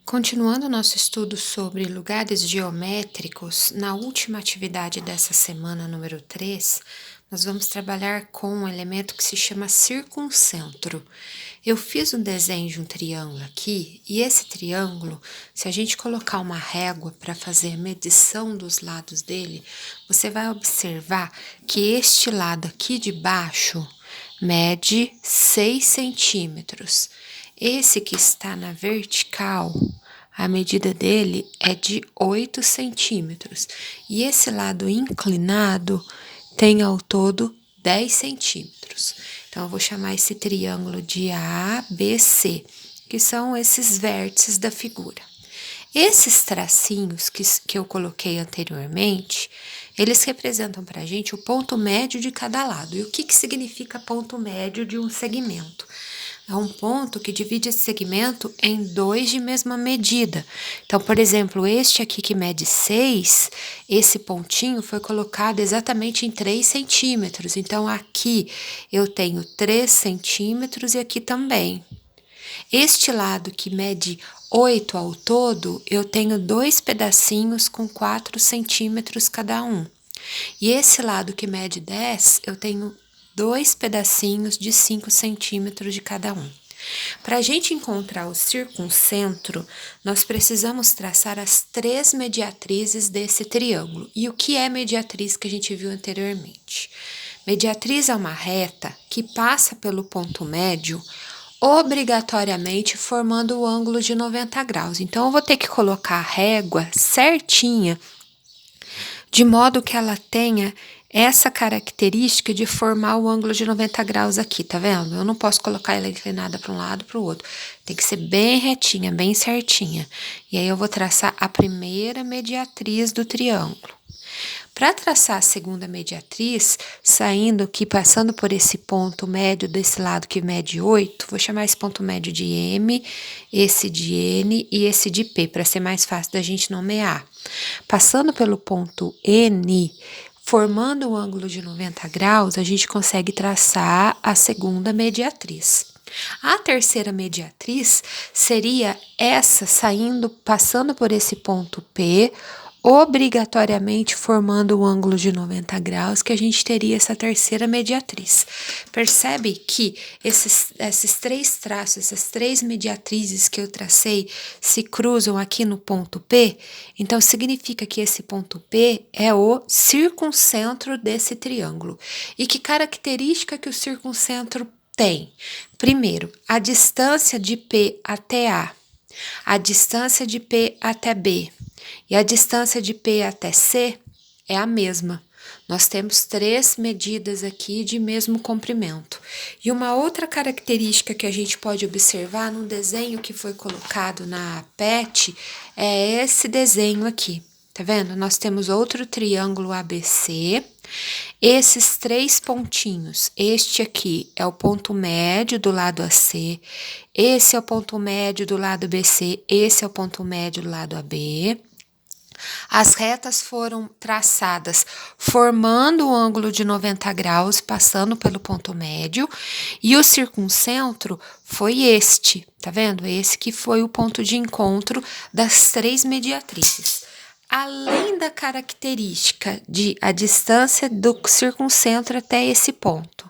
Continuando nosso estudo sobre lugares geométricos, na última atividade dessa semana, número 3, nós vamos trabalhar com um elemento que se chama circuncentro. Eu fiz um desenho de um triângulo aqui, e esse triângulo, se a gente colocar uma régua para fazer a medição dos lados dele, você vai observar que este lado aqui de baixo mede 6 centímetros. Esse que está na vertical, a medida dele é de 8 centímetros. E esse lado inclinado tem ao todo 10 centímetros. Então, eu vou chamar esse triângulo de ABC, que são esses vértices da figura. Esses tracinhos que eu coloquei anteriormente, eles representam para a gente o ponto médio de cada lado. E o que significa ponto médio de um segmento? É um ponto que divide esse segmento em dois de mesma medida. Então, por exemplo, este aqui que mede 6, esse pontinho foi colocado exatamente em 3 centímetros. Então, aqui eu tenho 3 centímetros e aqui também. Este lado que mede 8 ao todo, eu tenho 2 pedacinhos com 4 centímetros cada um. E esse lado que mede 10, eu tenho 2 pedacinhos de 5 centímetros de cada um. Para a gente encontrar o circuncentro, nós precisamos traçar as 3 mediatrizes desse triângulo. E o que é mediatriz que a gente viu anteriormente? Mediatriz é uma reta que passa pelo ponto médio, obrigatoriamente formando o ângulo de 90 graus. Então, eu vou ter que colocar a régua certinha, de modo que ela tenha essa característica de formar o ângulo de 90 graus aqui, tá vendo? Eu não posso colocar ela inclinada para um lado para o outro. Tem que ser bem retinha, bem certinha. E aí eu vou traçar a primeira mediatriz do triângulo. Para traçar a segunda mediatriz, saindo aqui, passando por esse ponto médio desse lado que mede 8, vou chamar esse ponto médio de M, esse de N e esse de P, para ser mais fácil da gente nomear. Passando pelo ponto N, formando o ângulo de 90 graus, a gente consegue traçar a segunda mediatriz. A terceira mediatriz seria essa saindo, passando por esse ponto P, obrigatoriamente formando o ângulo de 90 graus, que a gente teria essa terceira mediatriz. Percebe que esses 3 traços, essas 3 mediatrizes que eu tracei, se cruzam aqui no ponto P? Então, significa que esse ponto P é o circuncentro desse triângulo. E que característica que o circuncentro tem? Primeiro, a distância de P até a distância de P até B e a distância de P até C é a mesma. Nós temos 3 medidas aqui de mesmo comprimento. E uma outra característica que a gente pode observar no desenho que foi colocado na PET é esse desenho aqui. Tá vendo? Nós temos outro triângulo ABC. Esses 3 pontinhos, este aqui é o ponto médio do lado AC, esse é o ponto médio do lado BC, esse é o ponto médio do lado AB. As retas foram traçadas formando o ângulo de 90 graus, passando pelo ponto médio, e o circuncentro foi este, tá vendo? Esse que foi o ponto de encontro das 3 mediatrizes. Além da característica de a distância do circuncentro até esse ponto,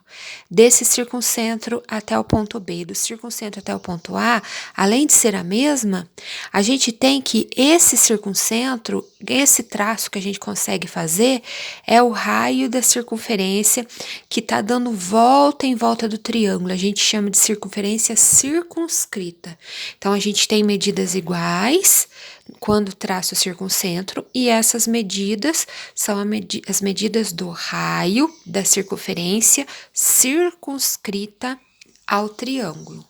desse circuncentro até o ponto B, do circuncentro até o ponto A, além de ser a mesma, a gente tem que esse circuncentro, esse traço que a gente consegue fazer, é o raio da circunferência que está dando volta em volta do triângulo. A gente chama de circunferência circunscrita. Então, a gente tem medidas iguais quando traço o circuncentro, e essas medidas são as medidas do raio da circunferência circunscrita ao triângulo.